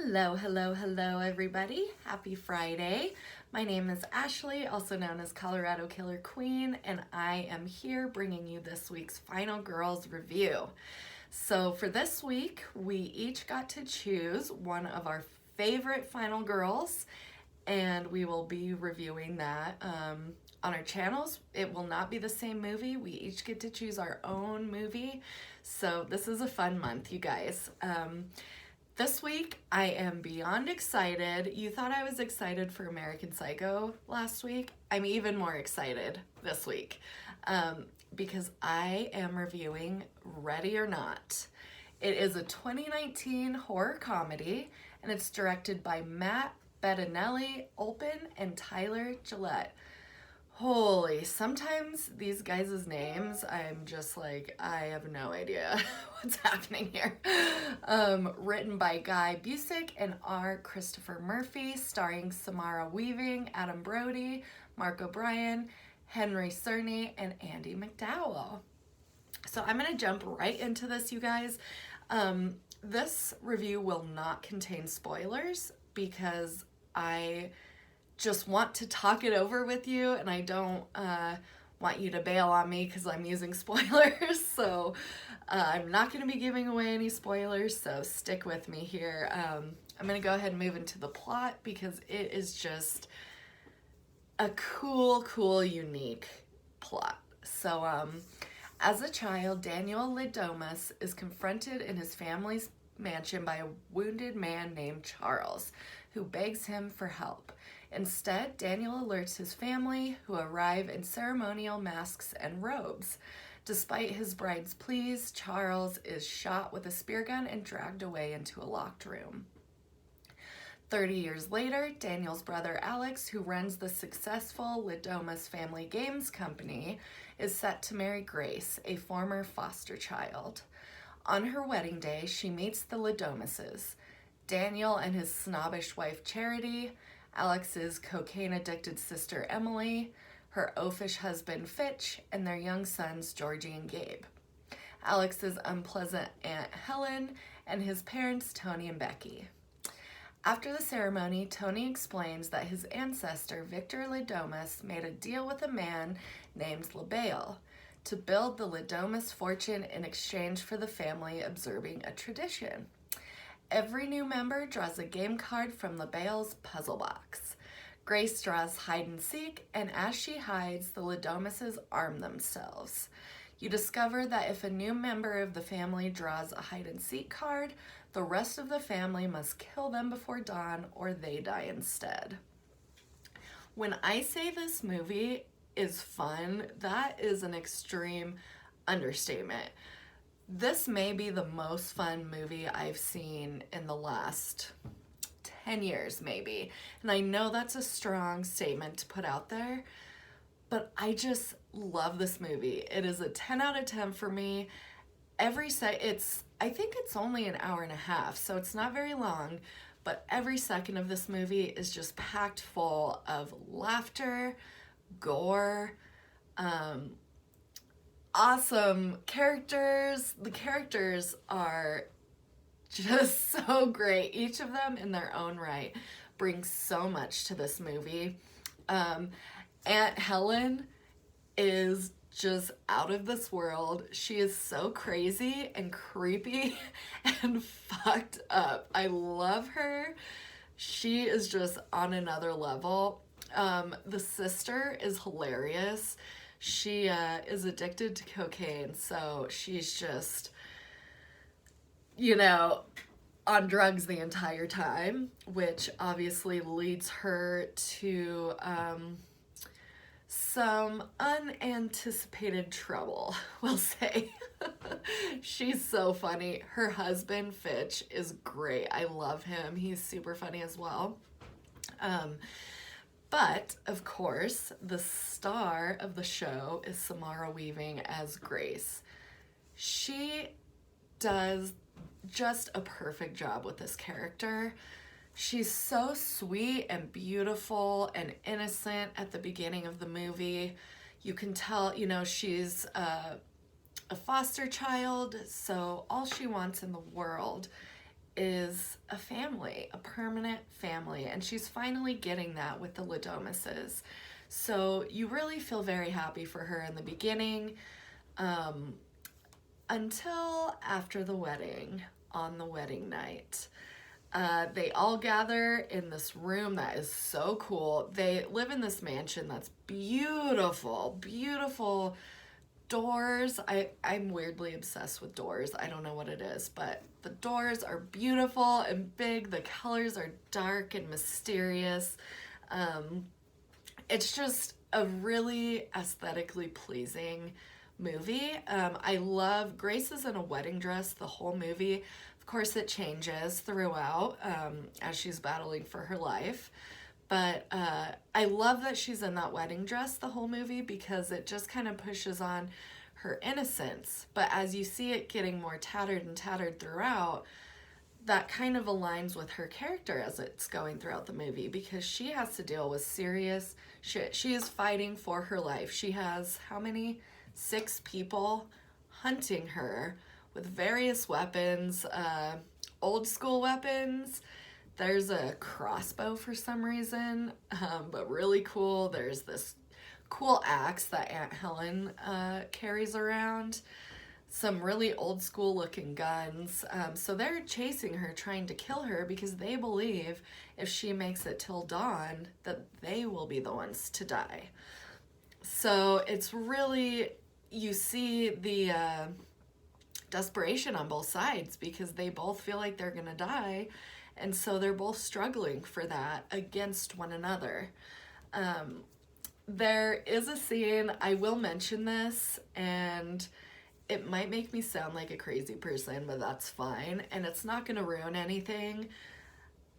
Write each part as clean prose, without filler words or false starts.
Hello, hello, hello, everybody. Happy Friday. My name is Ashley, also known as Colorado Killer Queen, and I am here bringing you this week's Final Girls review. So for this week, we each got to choose one of our favorite Final Girls, and we will be reviewing that on our channels. It will not be the same movie. We each get to choose our own movie. So this is a fun month, you guys. This week, I am beyond excited. You thought I was excited for American Psycho last week. I'm even more excited this week because I am reviewing Ready or Not. It is a 2019 horror comedy, and it's directed by Bettinelli-Olpin and Tyler Gillett. Holy, sometimes these guys' names, I'm just like, I have no idea what's happening here. Written by Guy Busick and R. Christopher Murphy, starring Samara Weaving, Adam Brody, Mark O'Brien, Henry Czerny, and Andie MacDowell. So I'm going to jump right into this, you guys. This review will not contain spoilers because I just want to talk it over with you, and I don't want you to bail on me because I'm using spoilers. So I'm not going to be giving away any spoilers, so stick with me here. I'm going to go ahead and move into the plot because it is just a cool, unique plot. So as a child, Daniel Lidomus is confronted in his family's mansion by a wounded man named Charles, who begs him for help. Instead, Daniel alerts his family, who arrive in ceremonial masks and robes. Despite his bride's pleas, Charles is shot with a spear gun and dragged away into a locked room. 30 years later, Daniel's brother Alex, who runs the successful Lidomus Family Games Company, is set to marry Grace, a former foster child. On her wedding day, she meets the Lidomuses, Daniel and his snobbish wife Charity, Alex's cocaine-addicted sister Emily, her oafish husband Fitch, and their young sons Georgie and Gabe, Alex's unpleasant Aunt Helen, and his parents Tony and Becky. After the ceremony, Tony explains that his ancestor Victor Lidomus made a deal with a man named LaBelle to build the Lidomus fortune in exchange for the family observing a tradition. Every new member draws a game card from LaBelle's puzzle box. Grace draws hide and seek, and as she hides, the Lidomuses arm themselves. You discover that if a new member of the family draws a hide and seek card, the rest of the family must kill them before dawn or they die instead. When I say this movie is fun, that is an extreme understatement. This may be the most fun movie I've seen in the last 10 years, maybe. And I know that's a strong statement to put out there, but I just love this movie. It is a 10 out of 10 for me. I think it's only an hour and a half, so it's not very long, but every second of this movie is just packed full of laughter, gore, awesome characters. The characters are just so great. Each of them in their own right brings so much to this movie. Aunt Helen is just out of this world. She is so crazy and creepy and fucked up. I love her. She is just on another level. The sister is hilarious. She is addicted to cocaine, so she's just, on drugs the entire time, which obviously leads her to some unanticipated trouble, we'll say. She's so funny. Her husband, Fitch, is great. I love him. He's super funny as well. But, of course, the star of the show is Samara Weaving as Grace. She does just a perfect job with this character. She's so sweet and beautiful and innocent at the beginning of the movie. You can tell, she's a foster child, so all she wants in the world is a family, a permanent family, and she's finally getting that with the Ladomises. So you really feel very happy for her in the beginning, until after the wedding, on the wedding night. They all gather in this room that is so cool. They live in this mansion that's beautiful, beautiful doors. I'm weirdly obsessed with doors. I don't know what it is, but the doors are beautiful and big. The colors are dark and mysterious. It's just a really aesthetically pleasing movie. I love Grace is in a wedding dress the whole movie. Of course, it changes throughout as she's battling for her life. But I love that she's in that wedding dress the whole movie because it just kind of pushes on her innocence. But as you see it getting more tattered and tattered throughout, that kind of aligns with her character as it's going throughout the movie because she has to deal with serious shit. She is fighting for her life. She has how many? 6 people hunting her with various weapons, old school weapons. There's a crossbow for some reason, but really cool. There's this cool axe that Aunt Helen carries around. Some really old school looking guns. So they're chasing her, trying to kill her because they believe if she makes it till dawn that they will be the ones to die. So it's really, you see the desperation on both sides because they both feel like they're gonna die, and so they're both struggling for that against one another. There is a scene, I will mention this, and it might make me sound like a crazy person, but that's fine, and it's not gonna ruin anything.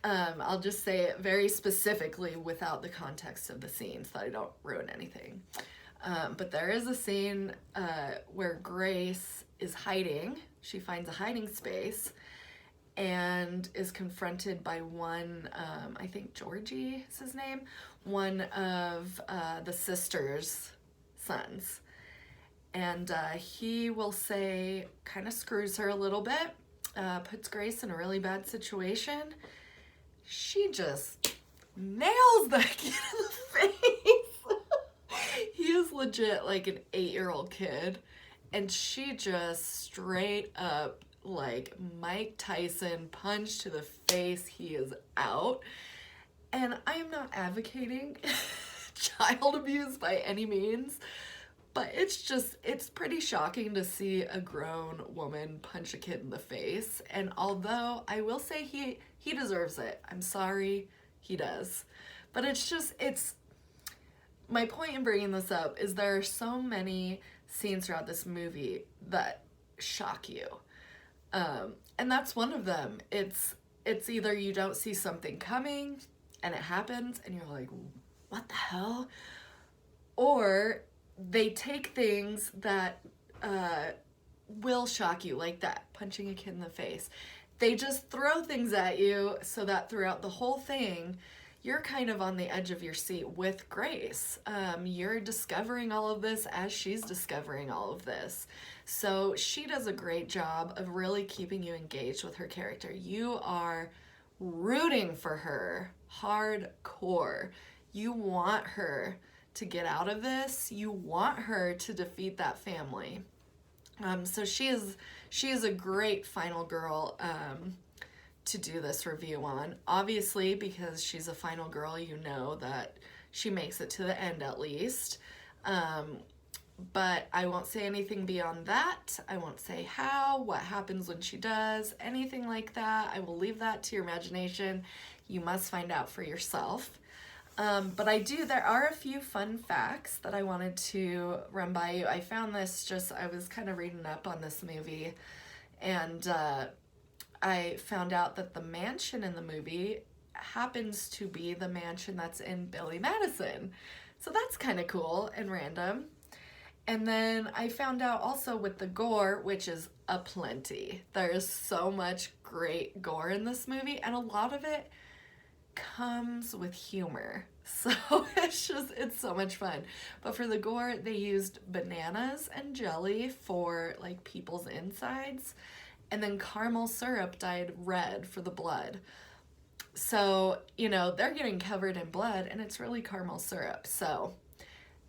I'll just say it very specifically without the context of the scene so that I don't ruin anything. But there is a scene where Grace is hiding. She finds a hiding space and is confronted by one, I think Georgie is his name, one of the sister's sons. And he will say, kind of screws her a little bit, puts Grace in a really bad situation. She just nails that kid in the face. He is legit like an 8-year-old kid, and she just straight up like Mike Tyson punch to the face. He is out. And I am not advocating child abuse by any means, but it's pretty shocking to see a grown woman punch a kid in the face. And although I will say he deserves it, I'm sorry, he does. But it's my point in bringing this up is there are so many scenes throughout this movie that shock you. And that's one of them. It's either you don't see something coming and it happens and you're like, what the hell? Or they take things that will shock you, like that, punching a kid in the face. They just throw things at you so that throughout the whole thing, you're kind of on the edge of your seat with Grace. You're discovering all of this as she's discovering all of this. So she does a great job of really keeping you engaged with her character. You are rooting for her hardcore. You want her to get out of this. You want her to defeat that family. So she is a great final girl to do this review on. Obviously, because she's a final girl, you know that she makes it to the end at least. But I won't say anything beyond that. I won't say how, what happens when she does, anything like that. I will leave that to your imagination. You must find out for yourself. But there are a few fun facts that I wanted to run by you. I found this I was kind of reading up on this movie, and I found out that the mansion in the movie happens to be the mansion that's in Billy Madison. So that's kind of cool and random. And then I found out also with the gore, which is aplenty. There is so much great gore in this movie, and a lot of it comes with humor. So it's so much fun. But for the gore, they used bananas and jelly for like people's insides. and then caramel syrup dyed red for the blood. So, you know, they're getting covered in blood, and it's really caramel syrup. So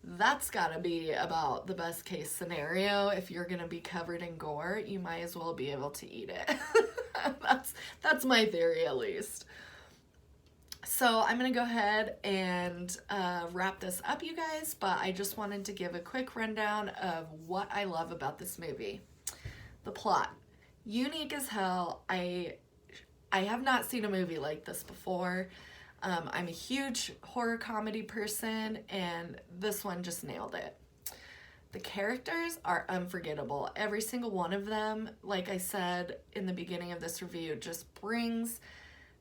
that's gotta be about the best case scenario. If you're gonna be covered in gore, you might as well be able to eat it. That's my theory, at least. So I'm gonna go ahead and wrap this up, you guys, but I just wanted to give a quick rundown of what I love about this movie. The plot, unique as hell. I have not seen a movie like this before. I'm a huge horror comedy person, and this one just nailed it. The characters are unforgettable. Every single one of them, like I said in the beginning of this review, just brings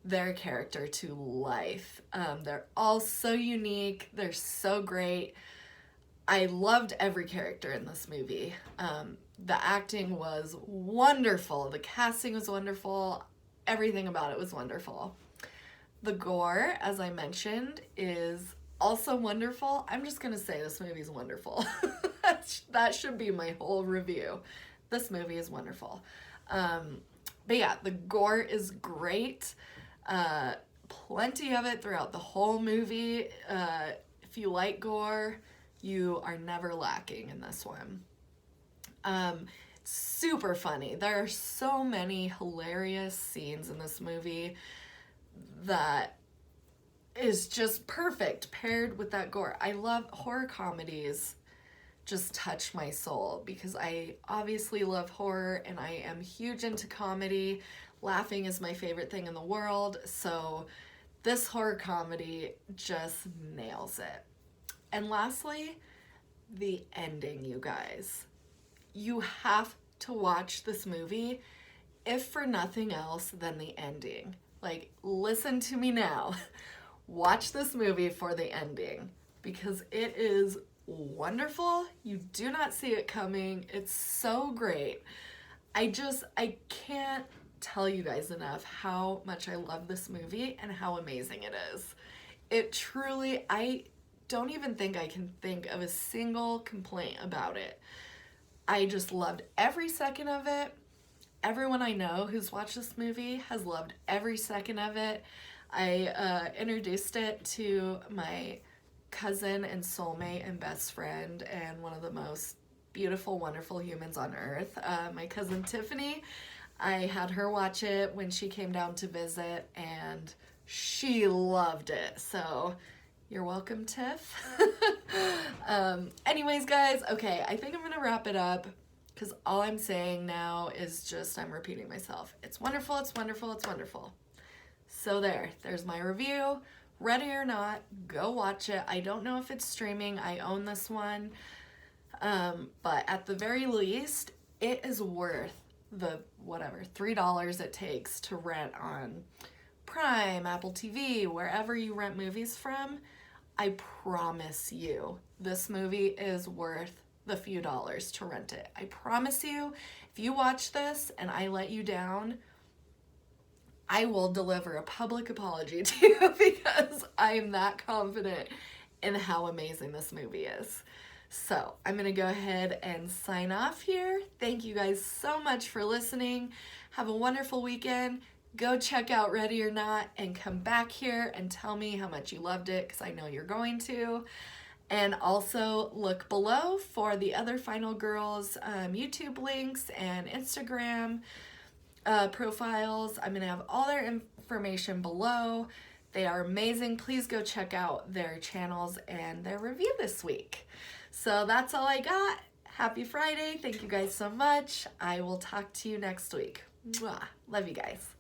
their character to life. They're all so unique. They're so great. I loved every character in this movie. The acting was wonderful. The casting was wonderful. Everything about it was wonderful. The gore, as I mentioned, is also wonderful. I'm just going to say this movie is wonderful. That should be my whole review. This movie is wonderful. But yeah, the gore is great. Plenty of it throughout the whole movie. If you like gore, you are never lacking in this one. Super funny. There are so many hilarious scenes in this movie that is just perfect paired with that gore. I love horror comedies, just touch my soul, because I obviously love horror and I am huge into comedy. Laughing is my favorite thing in the world, so this horror comedy just nails it. And lastly, the ending, you guys. You have to watch this movie, if for nothing else than the ending. Like, listen to me now. Watch this movie for the ending, because it is wonderful. You do not see it coming. It's so great. I can't tell you guys enough how much I love this movie and how amazing it is. It truly, I don't even think I can think of a single complaint about it. I just loved every second of it. Everyone I know who's watched this movie has loved every second of it. I introduced it to my cousin and soulmate and best friend and one of the most beautiful, wonderful humans on earth, my cousin Tiffany. I had her watch it when she came down to visit, and she loved it. So you're welcome, Tiff. Anyways, guys, okay, I think I'm gonna wrap it up, because all I'm saying now is just I'm repeating myself. It's wonderful, it's wonderful, it's wonderful. So there's my review. Ready or not, go watch it. I don't know if it's streaming. I own this one. But at the very least, it is worth the whatever $3 it takes to rent on Prime, Apple TV, wherever you rent movies from. I promise you, this movie is worth the few dollars to rent it. I promise you, if you watch this and I let you down, I will deliver a public apology to you, because I am that confident in how amazing this movie is. So I'm going to go ahead and sign off here. Thank you guys so much for listening. Have a wonderful weekend. Go check out Ready or Not and come back here and tell me how much you loved it, because I know you're going to. And also look below for the other Final Girls YouTube links and Instagram profiles. I'm going to have all their information below. They are amazing. Please go check out their channels and their review this week. So that's all I got. Happy Friday. Thank you guys so much. I will talk to you next week. Mwah. Love you guys.